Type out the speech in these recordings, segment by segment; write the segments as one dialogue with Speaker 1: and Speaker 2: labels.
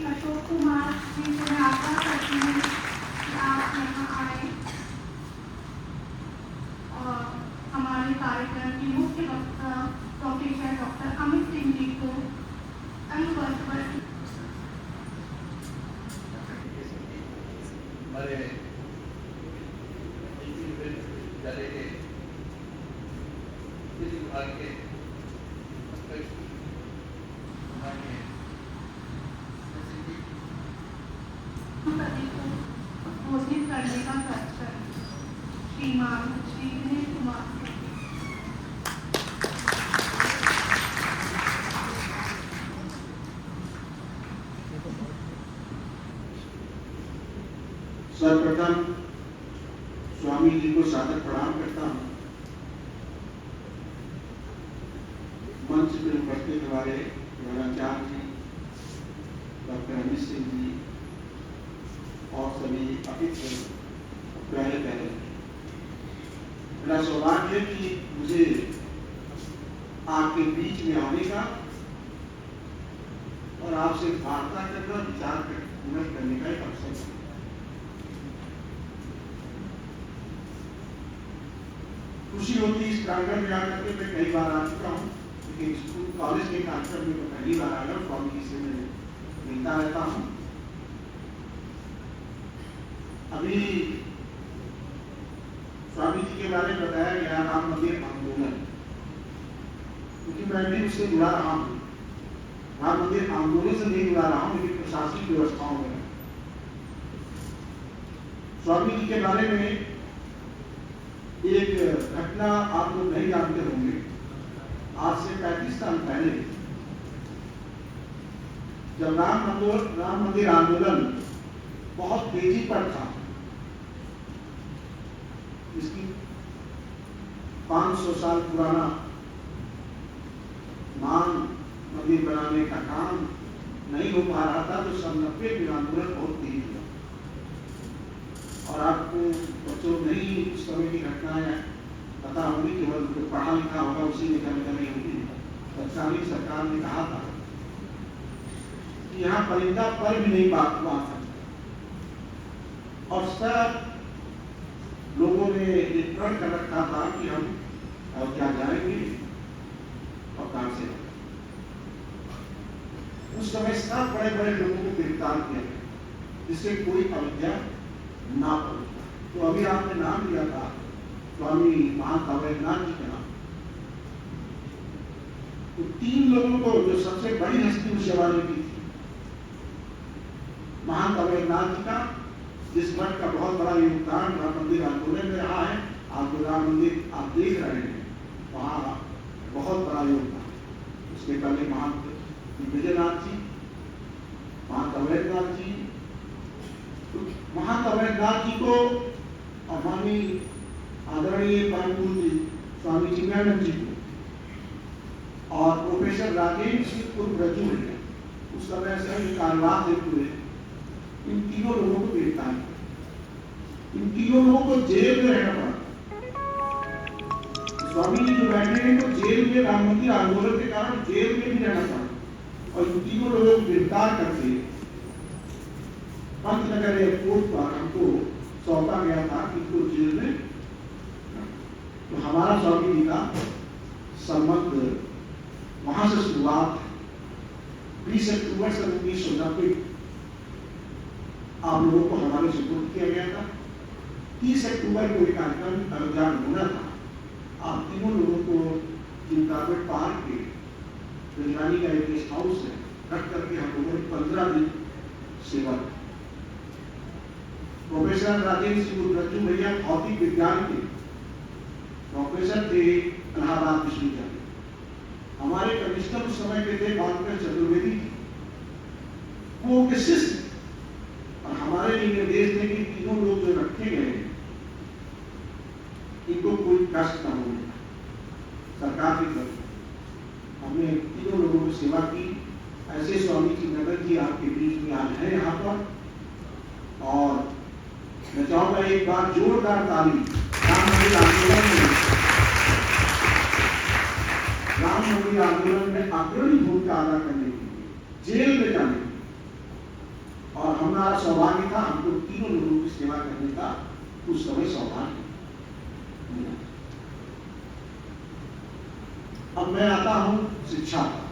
Speaker 1: अशोक कुमार जी से मैं आशा करती हूँ कि आप यहाँ आए और हमारे कार्यक्रम के मुख्य वक्ता प्रोफेसर डॉक्टर अमित सिंह जी को अनुवर्तवर घोषित करने का प्रश्न श्रीमान श्री विनय कुमार
Speaker 2: सर्वप्रथम स्वामी जी को सादर प्रणाम करता हूँ। मंच पर उपस्थित हमारे प्रधानाचार्य जी, डॉक्टर अमित सिंह जी और सभी अतिथि पहले मेरा सौभाग्य है कि मुझे आपके बीच में आने का और आपसे वार्ता करना, विचार करने का एक अवसर है। खुशी होती है इस कार्यक्रम में आकर के। मैं कई बार आ चुका हूँ, लेकिन स्कूल कॉलेज के कार्यक्रम में मैं पहली बार आया हूँ। स्वामी जी से मैं मिलता रहता हूँ। अभी स्वामी जी के बारे में बताया गया राम मंदिर आंदोलन, क्योंकि मैं भी उससे जुड़ा रहा हूँ। राम मंदिर आंदोलन से नहीं जुड़ा रहा हूँ, लेकिन प्रशासनिक व्यवस्थाओं में। स्वामी जी के बारे में एक घटना आप लोग नहीं जानते होंगे। आज से 35 साल पहले जब राम मंदिर आंदोलन बहुत तेजी पर था, इसकी 500 साल पुराना राम मंदिर बनाने का काम नहीं हो पा रहा था, तो 90 में आंदोलन बहुत तेज हुआ। और आपको बच्चों नहीं उस समय की घटनाएं पता होगी, केवल जो पढ़ा लिखा होगा उसी में कभी कभी होगी। तत्कालीन सरकार ने कहा था कि यहाँ परिंदा पर भी नहीं बात हुआ था, और सब लोगों ने एक प्रण कर रखा था कि हम अयोध्या जाएंगे और कहां से। उस समय सब बड़े बड़े लोगों को गिरफ्तार किया गया, जिससे कोई अयोध्या ना पहुंचा। तो अभी आपने नाम लिया था स्वामी महंत अवैधनाथ जी का नाम। तो 3 लोगों को जो सबसे बड़ी हस्ती उस जमाने की थी, महंत अवैधनाथ जी का, जिस मठ का बहुत बड़ा योगदान राम मंदिर आंदोलन में रहा है। आप जो राम मंदिर आप देख रहे हैं, वहाँ बहुत बड़ा योगदान। उसके पहले महंत विजयनाथ जी, महंत अवैधनाथ जी। महंत अवैधनाथ जी को हमारी आदरणीय परम पूज्य स्वामी चिन्मयानंद जी को और प्रोफेसर राजेंद्र सिंह उर्फ रज्जू है, उस समय से कार्यवाह देते हुए इन तीनों लोगों को गिरफ्तार किया। इन तीनों लोगों को जेल में रहना पड़ा। स्वामी जी जो बैठे हैं तो जेल में राम मंदिर आंदोलन के कारण जेल में भी रहना पड़ा, और इन तीनों लोगों को गिरफ्तार करके पंतनगर एयरपोर्ट पर हमको सौंपा गया था कि इनको जेल में। तो हमारा स्वामी जी का संबंध वहां से शुरुआत है। 20 अक्टूबर सन 1990 आप लोगों को हमारे सुपुर्द किया गया था। 30 अक्टूबर को एक कार्यक्रम अयोध्या में होना था। आप तीनों लोगों को जिंदापेट पार्क के राजधानी का एक गेस्ट हाउस है रख करके हम लोगों ने 15 दिन सेवा की। प्रोफेसर राजेंद्र सिंह रज्जू भैया भौतिक विज्ञान के प्रोफेसर थे इलाहाबाद विश्वविद्यालय। हमारे कमिश्नर उस समय के थे भास्कर चतुर्वेदी जी, वो उनके शिष्य। और हमारे लिए निर्देश थे कि तीनों लोग जो रखे गए इनको कोई कष्ट न हो। सरकार की तरफ हमने तीनों लोगों की सेवा की। ऐसे स्वामी चिन्मयानंद जी आपके बीच में आज है यहाँ पर, और मैं चाहूंगा एक बार जोरदार ताली राम मंदिर आंदोलन में अग्रणी भूमिका अदा करने के लिए, जेल में जाने और हमारा सौभाग्य था, हमको तीनों लोगों की सेवा करने का उस समय सौभाग्य मिला। अब मैं आता हूं शिक्षा पर।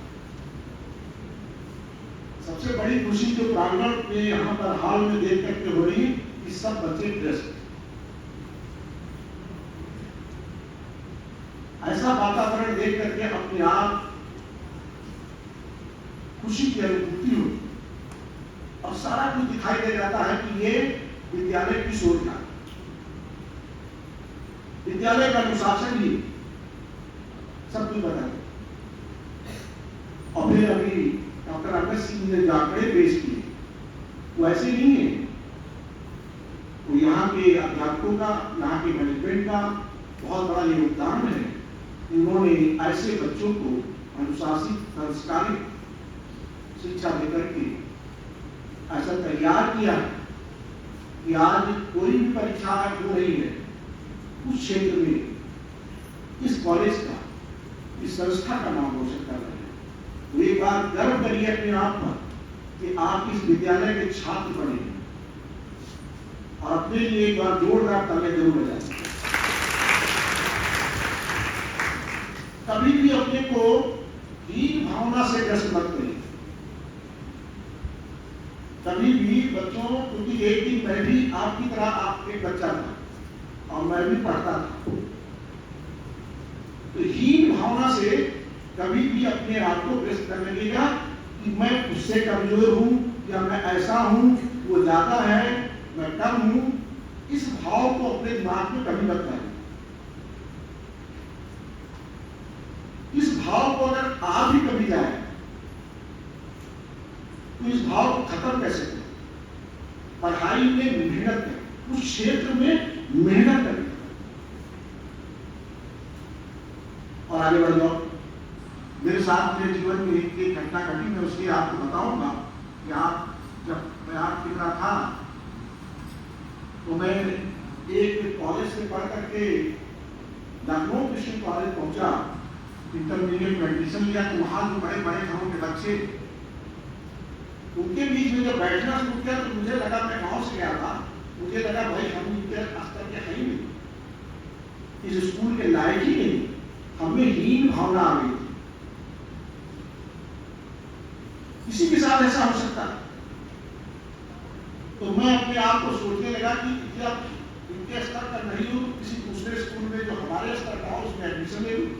Speaker 2: सबसे बड़ी खुशी जो प्रांगण में यहाँ पर हाल में देख करके हो रही कि सब बच्चे ड्रेस, ऐसा वातावरण देख करके अपने आप खुशी की अनुभूति होती और सारा कुछ दिखाई दे जाता है कि ये विद्यालय की शोध है, विद्यालय का अनुशासन ही सब कुछ बता। और फिर अभी डॉक्टर अमित सिंह ने जो आंकड़े पेश किए वो ऐसे नहीं है, वो यहाँ के अध्यापकों का, यहाँ के मैनेजमेंट का बहुत बड़ा योगदान है। उन्होंने ऐसे बच्चों को अनुशासित संस्कारित शिक्षा देकर के ऐसा तैयार किया कि आज कोई भी परीक्षा हो रही है उस क्षेत्र में इस कॉलेज का, इस संस्था का नाम रोशन कर रहे हैं। तो एक बार गर्व करिए अपने आप पर कि आप इस विद्यालय के छात्र बने और अपने लिए एक बार जोरदार तालियां जरूर बजाएं। कभी भी अपने को हीन भावना से ग्रस्त मत करिए। कभी भी बच्चों, क्योंकि एक दिन मैं भी आपकी तरह आप एक बच्चा था और मैं भी पढ़ता था, तो हीन भावना से कभी भी अपने आप को ग्रस्त कर लगेगा कि मैं उससे कमजोर हूं या मैं ऐसा हूं, वो ज्यादा है, मैं कम हूं। इस भाव को अपने दिमाग में कभी मत लाइए। इस भाव को अगर आ भी कभी जाए तो इस भाव को खत्म कैसे करें? पढ़ाई में मेहनत करें, उस क्षेत्र में मेहनत करें और आगे बढ़ जाओ। मेरे साथ मेरे जीवन में एक घटना घटी, मैं उसकी आपको बताऊंगा कि आप जब मैं आपकी तरह था तो मैं एक कॉलेज से पढ़ करके लखनऊ कृष्ण कॉलेज पहुंचा, इंटरमीडिएट में एडमिशन लिया। तो वहां जो बड़े बड़े घरों के बच्चे, उनके बीच में जब बैठना शुरू किया तो मुझे लगा, मैं गांव से गया था, मुझे लगा भाई हम इनके स्तर के हैं ही नहीं, इस स्कूल के लायक ही नहीं, हमें हीन भावना आ गई। किसी के साथ ऐसा हो सकता है। तो मैं अपने आप को सोचने लगा कि जब इनके स्तर का नहीं हो तो किसी दूसरे स्कूल में जो हमारे स्तर का हो उसमें एडमिशन ले लूं।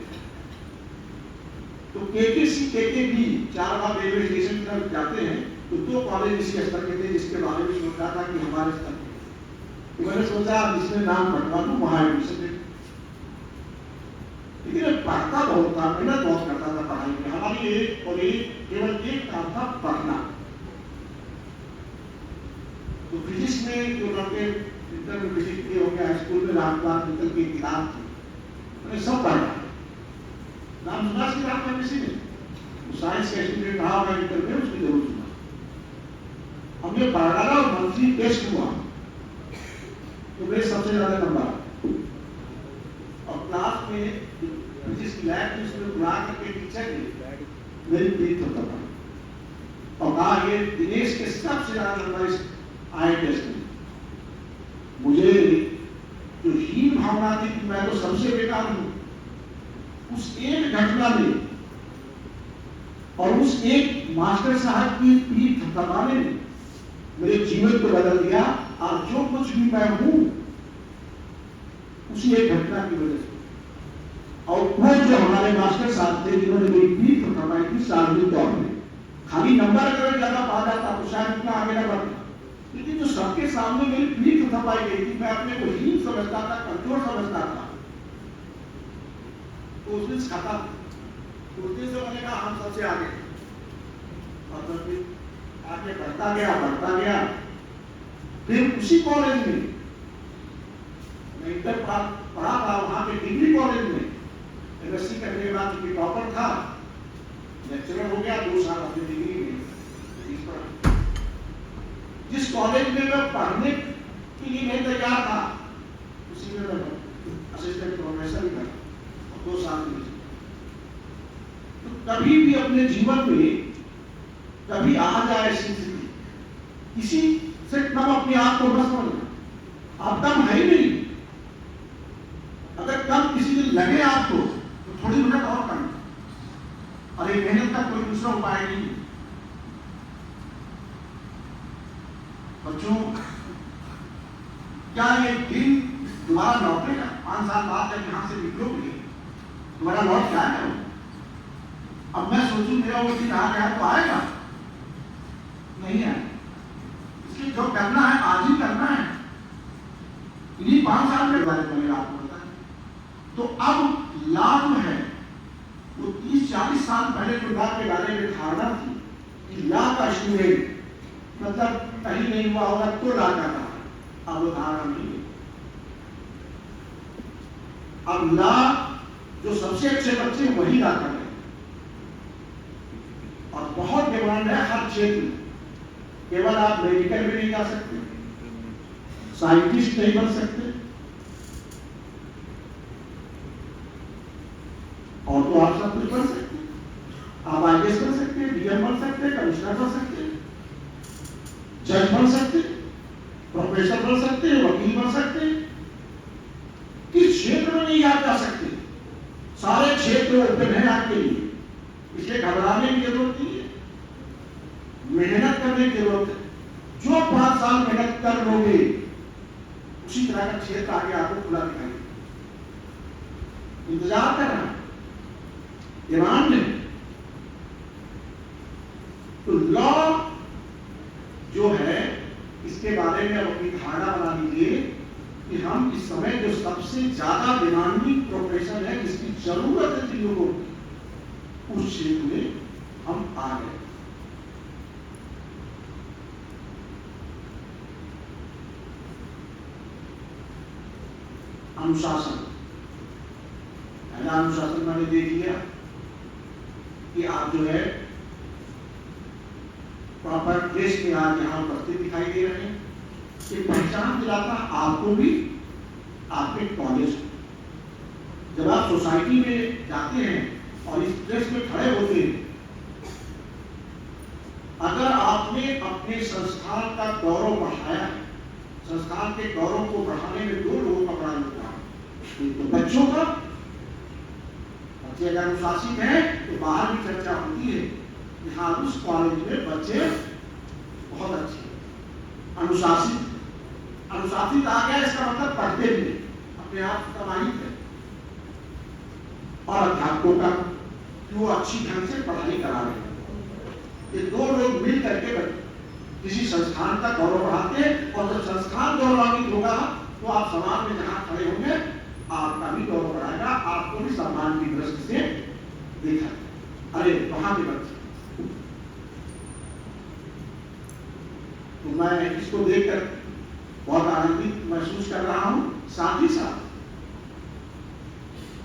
Speaker 2: तो केकेबी 4 बार रेलवे स्टेशन की तरफ जाते हैं तो 2 कॉलेज इसी स्तर के थे जिसके बारे में सोच रहा था कि हमारे स्तर के। तो मैंने सोचा जिसमें नाम बटवा दूं वहां एडमिशन ले। लेकिन मैं पढ़ता बहुत था, मेहनत बहुत करता था पढ़ाई में। हमारी एक और केवल एक काम था, पढ़ना। तो फिजिक्स में जो लड़के इंटर में फिजिक्स के हो गया, स्कूल में रामलाल मित्तल की किताब थी, मैंने सब पढ़ा। नाम सुना इसकी बात में किसी ने? साइंस का स्टूडेंट रहा होगा इंटर में, उसने जरूर सुना। हमने पढ़ा और मंथली टेस्ट हुआ तो मेरे सबसे ज्यादा नंबर और क्लास में फिजिक्स लैब में उसने बुला करके टीचर ने मेरी पीठ थपथपा और कहा ये दिनेश के सबसे ज्यादा नंबर आए टेस्ट में। मुझे जो हीन भावना थी कि मैं तो सबसे बेकार हूं, उस एक घटना में और उस एक मास्टर साहब की पीठ थपथपाने ने मेरे जीवन को बदल दिया। और जो कुछ भी मैं हूं उसी एक घटना की वजह से। और वो जो हमारे मास्टर साहब थे जिन्होंने मेरी पीठ थपथपाई थी सार्वजनिक तौर में, खाली नंबर अगर ज्यादा पा जाता तो शायद इतना आगे न बढ़ता, लेकिन जो सबके सामने मेरी पीठ थपथपाई गई थी, मैं अपने को हीन समझता था, कमजोर समझता था, तो उस दिन खाता, उस दिन से मैंने कहा हम सबसे आगे। और फिर आगे बढ़ता गया। फिर उसी कॉलेज में मैं इंटर पढ़ा था, वहां पे डिग्री कॉलेज में एमएससी करने के बाद चूंकि टॉपर था, लेक्चरर हो गया 2 साल अपनी डिग्री में। जिस कॉलेज में मैं पढ़ने के लिए नहीं तैयार था उसी में मैं असिस्टेंट प्रोफेसर था 2 साल में। तो कभी भी अपने जीवन में कभी आ जाए स्थिति किसी से कम अपने आप को मत समझना, आप कम है ही नहीं। अगर कम किसी दिन लगे आपको तो थोड़ी मेहनत और करना, और ये मेहनत का कोई दूसरा उपाय नहीं है। बच्चों, क्या ये दिन दोबारा लौटेगा? 5 साल बाद जब यहां से निकलोगे दोबारा लौट के आएगा? अब मैं सोचूं मेरा वो दिन आ गया तो आएगा? नहीं आएगा। इसलिए जो करना है आज ही करना है। इन्हीं 5 साल के बारे में आपको पता है। तो अब लाभ है वो 30-40 साल पहले जो लाभ के बारे में धारणा थी कि लाभ का स्टूडेंट मतलब कहीं नहीं हुआ होगा तो लाभ का था, अब वो धारणा नहीं है। अब लाभ जो सबसे अच्छे बच्चे वही लाभ कर रहे हैं, और बहुत डिमांड है हर क्षेत्र में। केवल आप मेडिकल में नहीं जा सकते, साइंटिस्ट नहीं बन सकते, और तो आप सब कुछ बन सकते। आप आईएएस बन सकते हैं, डीएम बन सकते हैं, कमिश्नर बन सकते हैं, जज बन सकते हैं, प्रोफेसर बन सकते हैं, वकील बन सकते हैं। किस क्षेत्र में नहीं आप जा सकते? सारे क्षेत्र ओपन है आपके लिए, इसलिए घबराने की जरूरत नहीं है, मेहनत करने की जरूरत है। जो 5 साल मेहनत कर लोगे उसी तरह का क्षेत्र आगे आपको खुला दिखाई देगा। इंतजार कर रहा है, ईरान में तो लॉ जो है इसके बारे में अब अपनी धारणा बना लीजिए कि हम इस समय जो सबसे ज्यादा डिमांडिंग प्रोफेशन है, जिसकी जरूरत है लोगों को, उस क्षेत्र में हम आ गए। अनुशासन, पहला अनुशासन मैंने देख लिया कि आप जो है प्रॉपर ड्रेस में आज यहाँ उपस्थित दिखाई दे रहे हैं। ये पहचान दिलाता आपको भी, आपके कॉलेज को। जब आप सोसाइटी में जाते हैं और इस ड्रेस में खड़े होते हैं, अगर आपने अपने संस्थान का गौरव बढ़ाया, संस्थान के गौरव को बढ़ाने में 2 लोगों का बड़ा योगदान, तो बच्चों का। बच्चे अगर अनुशासित हैं तो बाहर भी चर्चा होती है कि हाँ उस कॉलेज में बच्चे बहुत अच्छे, अनुशासित आ गया, इसका मतलब पढ़ते भी अपने आप समाहित है। और अध्यापकों का कि वो अच्छी ढंग से पढ़ाई करा रहे हैं। ये 2 लोग मिल करके किसी संस्थान का गौरव बढ़ाते हैं, और जब संस्थान गौरवान्वित होगा तो आप समाज में जहां खड़े होंगे आपका भी गौरव बढ़ाएगा, आपको भी सम्मान की दृष्टि से देखा। अरे वहां के बच्चे, तो मैं इसको देखकर बहुत आनंदित महसूस कर रहा हूं। साथ ही साथ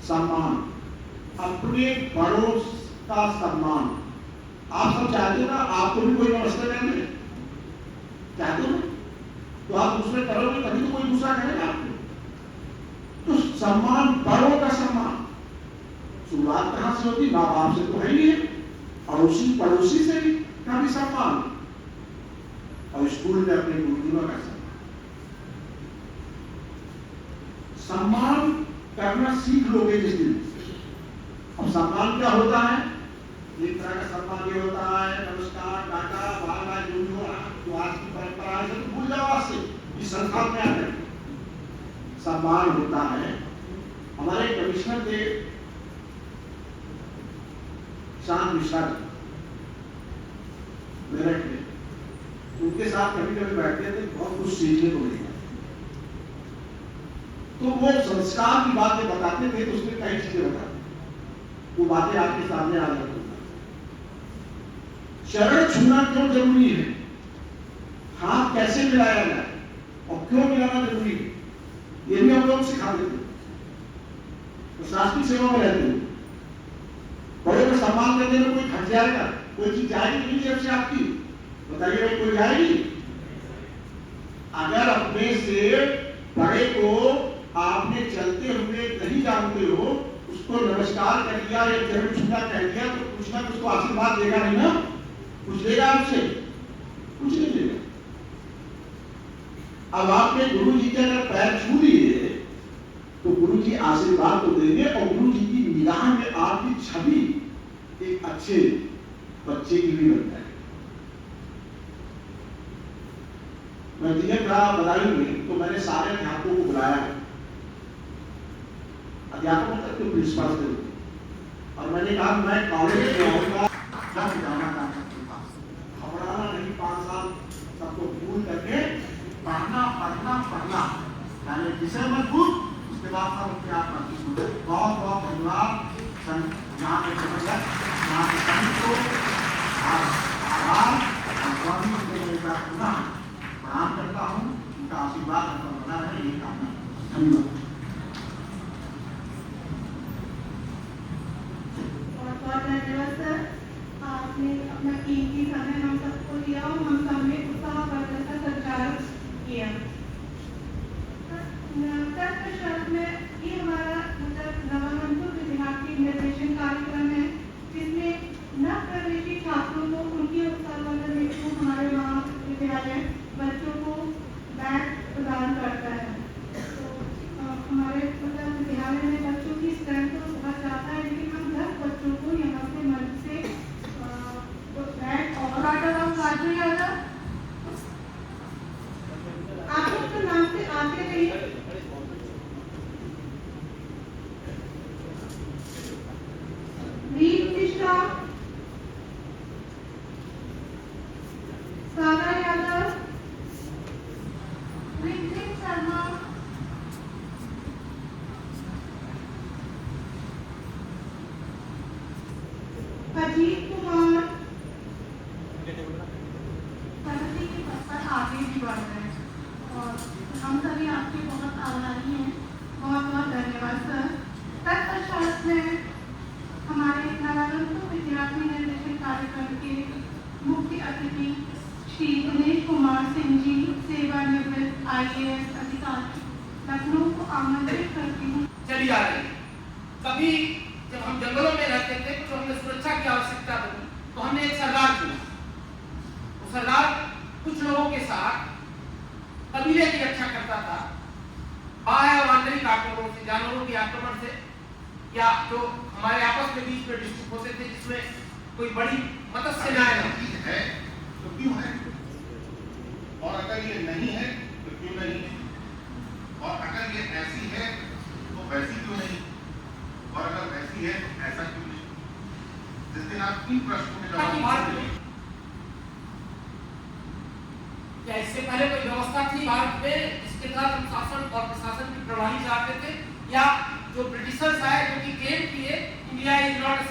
Speaker 2: सम्मान, अपने बड़ों का सम्मान। आप सब चाहते हो ना आपको भी कोई नमस्ते करने, चाहते हो? तो आप दूसरे करोगे तभी तो कोई दूसरा करेगा आपको। तो सम्मान, बड़ों का सम्मान शुरुआत कहां से होती? माँ बाप से तो है ही है, अड़ोसी पड़ोसी से भी का भी सम्मान, और स्कूल में अपने गुरुजनों का सम्मान करना सीख लोगे जिस दिन। अब सम्मान क्या होता है? एक तरह का सम्मान ये होता है नमस्कार, टाटा, बाय बाय, जो आज की परंपरा है तो भूल जाओ आज से, इस संस्थान में आकर सम्मान होता है। हमारे कमिश्नर थे शांत मिश्रा मेरठ में, उनके साथ कभी कभी बैठते थे, बहुत कुछ सीखने को मिला। तो वो संस्कार की बातें बताते थे तो उसमें कई चीजें बताते, वो बातें आपके सामने आ जाती। चरण छूना क्यों जरूरी है, हाथ कैसे मिलाया जाए और क्यों मिलाना जरूरी है, ये भी हम लोग सिखा देते। प्रशासनिक सेवा में रहते हैं, बड़े को सम्मान करने में कोई घट जाएगा, कोई चीज जाएगी नहीं जेब से आपकी, बताइए भाई कोई जाएगी? अगर अपने से बड़े को आपने चलते हुए नहीं जानते हो, उसको नमस्कार कर दिया या चरण छूना कह दिया, तो कुछ ना कुछ तो आशीर्वाद देगा नहीं ना, कुछ देगा आपसे? कुछ नहीं देगा। अब आपने गुरु जी के अगर पैर छू लिए तो गुरु जी आशीर्वाद तो देंगे और गुरु जी की निगाह में आपकी छवि एक अच्छे बच्चे की भी बन जाएगी। मैं दिया था बदायूं में, तो मैंने सारे अध्यापकों को बुलाया, अध्यापकों तक तो प्रिंसिपल थे, और मैंने कहा मैं कॉलेज में आऊंगा, जब जाना था घबराना नहीं, 5 साल सबको भूल करके पढ़ना पढ़ना पढ़ना, यानी विषय मजबूत, उसके बाद सब अपने आप मजबूत। बहुत बहुत धन्यवाद यहाँ के प्रबंधक, यहाँ के सभी को आभार प्रणाम करता हूँ, उनका आशीर्वाद हम बना रहे, ये कामना। धन्यवाद।
Speaker 1: बहुत धन्यवाद सर, आपने अपना कीमती समय हम सबको दिया और हम सब में उत्साहवर्धक का संचार किया। तत्पश्चात में ये हमारा नवागंतुक विद्यार्थी निर्देशन कार्यक्रम है, जिसमें नव प्रवेशी छात्रों को उनकी उत्साहवर्धन हेतु हमारे महाविद्यालय बच्चों को बैग प्रदान करता है। तो हमारे विद्यालय में बच्चों की स्ट्रेंथ तो बहुत ज़्यादा है, लेकिन हम 10 बच्चों को यहाँ से मन से बैग और आप लोग तो नाम से आते रहिए। रीत मिश्रा, सागर यादव, ऋतिक शर्मा, अजीत कुमार, प्रगति के पथ पर आगे भी बढ़ रहे हैं और हम सभी आपके बहुत आभारी हैं। बहुत बहुत धन्यवाद सर। तत्पश्चात में हमारे नवागंतुक विद्यार्थी निर्देशन कार्यक्रम के मुख्य अतिथि श्री दिनेश कुमार सिंह जी, सेवानिवृत्त IAS अधिकारी, लखनऊ को आमंत्रित करती हूँ।
Speaker 3: चली आ रही। कभी जब हम जंगलों में रहते थे तो हमें सुरक्षा की आवश्यकता बनी, तो हमने एक सरदार चुना। वो सरदार कुछ लोगों के साथ कबीले की रक्षा करता था, बाह्य और आंतरिक आक्रमणों से, जानवरों के आक्रमण से, या जो हमारे आपस में बीच में डिस्ट्रिक्ट होते थे जिसमें कोई बड़ी मत्स्य सेनाएं
Speaker 4: है तो क्यों है, और अगर ये नहीं है तो क्यों नहीं है, और अगर ये ऐसी है तो वैसी क्यों नहीं, और अगर वैसी है तो ऐसा क्यों नहीं। जिस दिन आप इन प्रश्नों के जवाब देंगे,
Speaker 3: क्या इससे पहले कोई व्यवस्था थी भारत में जिसके तहत हम शासन और प्रशासन की प्रणाली चलाते थे, या जो ब्रिटिशर्स आए जो कि क्लेम किए इंडिया इज नॉट